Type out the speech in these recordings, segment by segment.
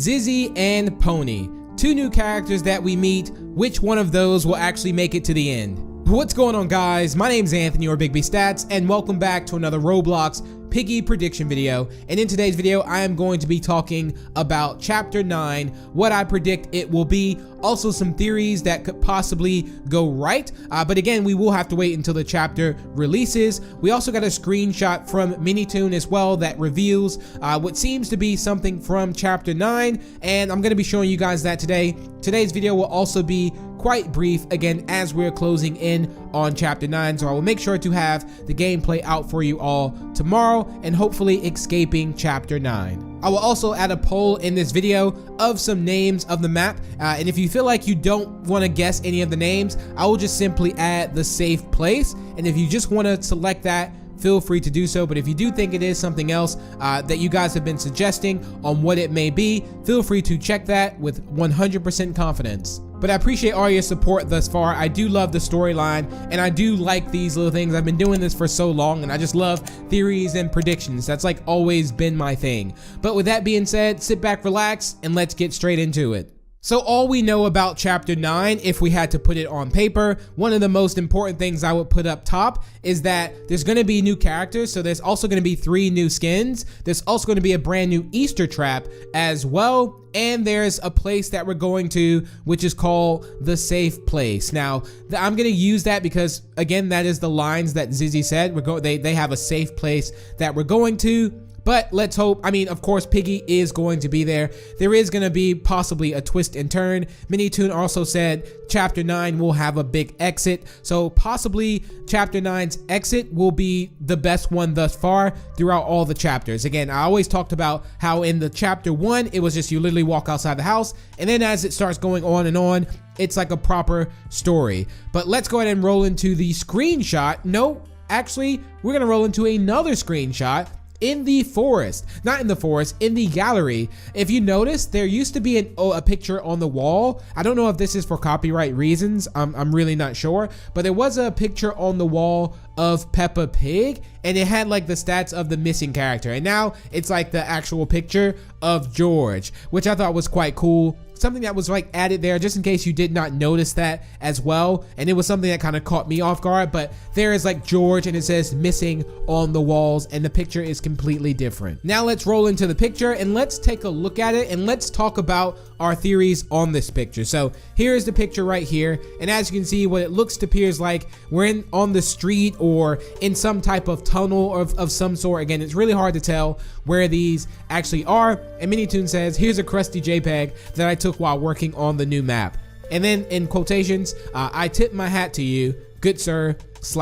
Zizzy and Pony. Two new characters that we meet. Which one of those will actually make it to the end? What's going on, guys? My name's Anthony, or Big B Stats, and welcome back to another Roblox Piggy prediction video. And in today's video, I am going to be talking about Chapter 9, what I predict it will be, also some theories that could possibly go right. But again, we will have to wait until the chapter releases. We also got a screenshot from Minitoon as well that reveals what seems to be something from Chapter 9, and I'm going to be showing you guys that today. Today's video will also be quite brief, again, as we're closing in on Chapter 9, so I will make sure to have the gameplay out for you all tomorrow and hopefully escaping Chapter 9. I will also add a poll in this video of some names of the map, and if you feel like you don't want to guess any of the names, I will just simply add the safe place, and if you just want to select that, feel free to do so. But if you do think it is something else that you guys have been suggesting on what it may be, feel free to check that with 100% confidence. But I appreciate all your support thus far. I do love the storyline, and I do like these little things. I've been doing this for so long, and I just love theories and predictions. That's like always been my thing. But with that being said, sit back, relax, and let's get straight into it. So all we know about Chapter 9, if we had to put it on paper, one of the most important things I would put up top is that there's going to be new characters. So there's also going to be 3 new skins. There's also going to be a brand new Easter trap as well. And there's a place that we're going to, which is called the safe place. Now, I'm going to use that because, again, that is the lines that Zizzy said. They have a safe place that we're going to. But let's hope, I mean, of course, Piggy is going to be there. There is going to be possibly a twist and turn. Minitoon also said Chapter 9 will have a big exit. So possibly Chapter 9's exit will be the best one thus far throughout all the chapters. Again, I always talked about how in the Chapter 1, it was just you literally walk outside the house. And then as it starts going on and on, it's like a proper story. But let's go ahead and roll into the screenshot. No, actually, we're going to roll into another screenshot. In the forest, not in the forest, in the gallery. If you notice, there used to be a picture on the wall. I don't know if this is for copyright reasons. I'm really not sure, but there was a picture on the wall of Peppa Pig, and it had like the stats of the missing character, and now it's like the actual picture of George, which I thought was quite cool. Something that was like added there just in case you did not notice that as well, and it was something that kind of caught me off guard. But there is like George, and it says missing on the walls, and the picture is completely different. Now let's roll into the picture and let's take a look at it, and let's talk about our theories on this picture. So here's the picture right here, and as you can see, what it looks to appears like we're on the street or in some type of tunnel of some sort. Again, it's really hard to tell where these actually are. And Minitoon says, here's a crusty JPEG that I took while working on the new map. And then in quotations, I tip my hat to you, good sir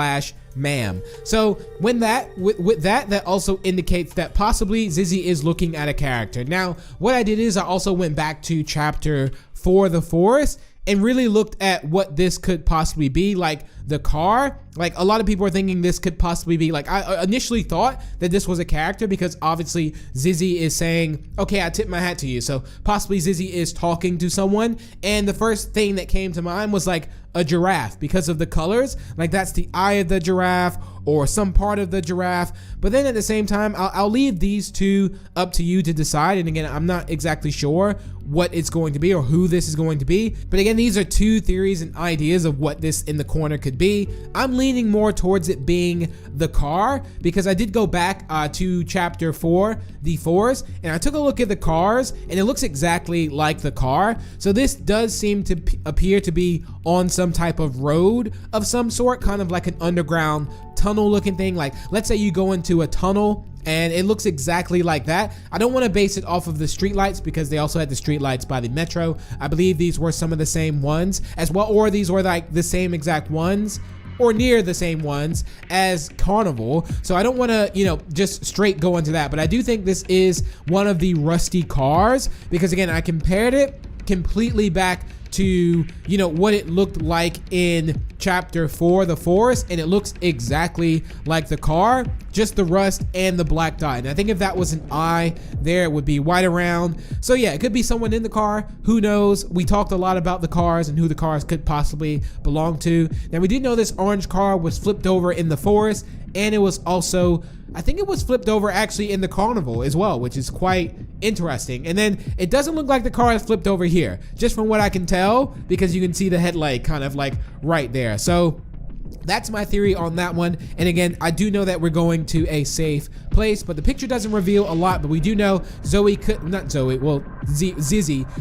/ ma'am. So when with that also indicates that possibly Zizzy is looking at a character. Now, what I did is I also went back to Chapter 4, the forest, and really looked at what this could possibly be. Like the car, like a lot of people are thinking this could possibly be, like, I initially thought that this was a character because obviously Zizzy is saying, okay, I tip my hat to you. So possibly Zizzy is talking to someone, and the first thing that came to mind was like a giraffe because of the colors. Like that's the eye of the giraffe or some part of the giraffe. But then at the same time, I'll leave these two up to you to decide. And again, I'm not exactly sure what it's going to be or who this is going to be. But again, these are two theories and ideas of what this in the corner could be. I'm leaning more towards it being the car because I did go back to Chapter 4, the forest, and I took a look at the cars, and it looks exactly like the car. So this does seem to appear to be on some type of road of some sort, kind of like an underground tunnel looking thing. Like let's say you go into a tunnel and it looks exactly like that. I don't want to base it off of the streetlights because they also had the streetlights by the metro. I believe these were some of the same ones as well, or these were like the same exact ones or near the same ones as Carnival. So I don't want to, you know, just straight go into that, but I do think this is one of the rusty cars because again, I compared it completely back to, you know, what it looked like in Chapter 4, the forest, and it looks exactly like the car, just the rust and the black dye. And I think if that was an eye there, it would be white around. So yeah, it could be someone in the car, who knows. We talked a lot about the cars and who the cars could possibly belong to. Now we did know this orange car was flipped over in the forest, and it was also, I think it was flipped over actually in the carnival as well, which is quite interesting. And then it doesn't look like the car is flipped over here, just from what I can tell, because you can see the headlight kind of like right there. So that's my theory on that one. And again, I do know that we're going to a safe place, but the picture doesn't reveal a lot. But we do know Zizzy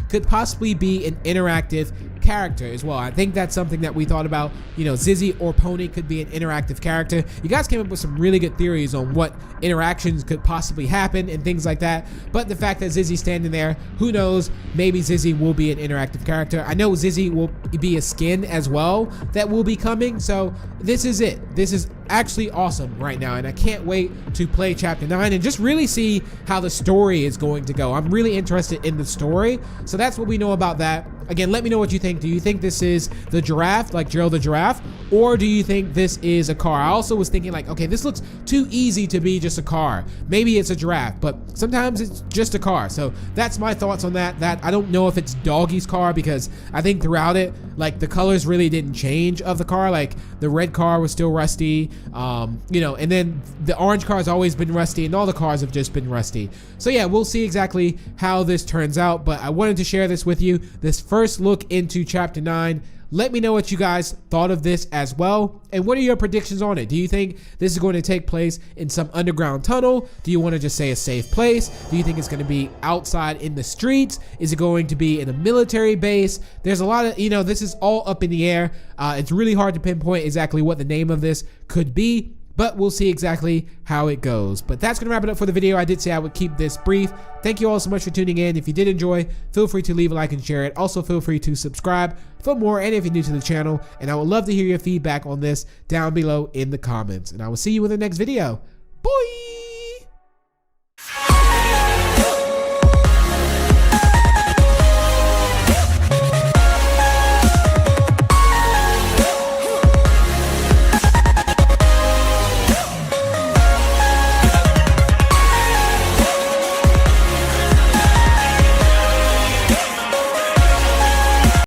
could possibly be an interactive character as well. I think that's something that we thought about. You know, Zizzy or Pony could be an interactive character. You guys came up with some really good theories on what interactions could possibly happen and things like that. But the fact that Zizzy's standing there, who knows, maybe Zizzy will be an interactive character. I know Zizzy will be a skin as well that will be coming. So this is it. This is actually awesome right now, and I can't wait to play chapter 9 and just really see how the story is going to go. I'm really interested in the story. So that's what we know about that. Again, let me know what you think. Do you think this is the giraffe, like Gerald the giraffe, or do you think this is a car? I also was thinking like, okay, this looks too easy to be just a car. Maybe it's a giraffe, but sometimes it's just a car. So that's my thoughts on that. That I don't know if it's Doggy's car, because I think throughout it, like the colors really didn't change of the car. Like the red car was still rusty, you know, and then the orange car has always been rusty, and all the cars have just been rusty. So yeah, we'll see exactly how this turns out, but I wanted to share this with you, this first look into chapter 9. Let me know what you guys thought of this as well, and what are your predictions on it? Do you think this is going to take place in some underground tunnel? Do you want to just say a safe place? Do you think it's going to be outside in the streets? Is it going to be in a military base? There's a lot of, you know, this is all up in the air. It's really hard to pinpoint exactly what the name of this could be, but we'll see exactly how it goes. But that's gonna wrap it up for the video. I did say I would keep this brief. Thank you all so much for tuning in. If you did enjoy, feel free to leave a like and share it. Also feel free to subscribe for more, and if you're new to the channel, and I would love to hear your feedback on this down below in the comments. And I will see you in the next video. Bye.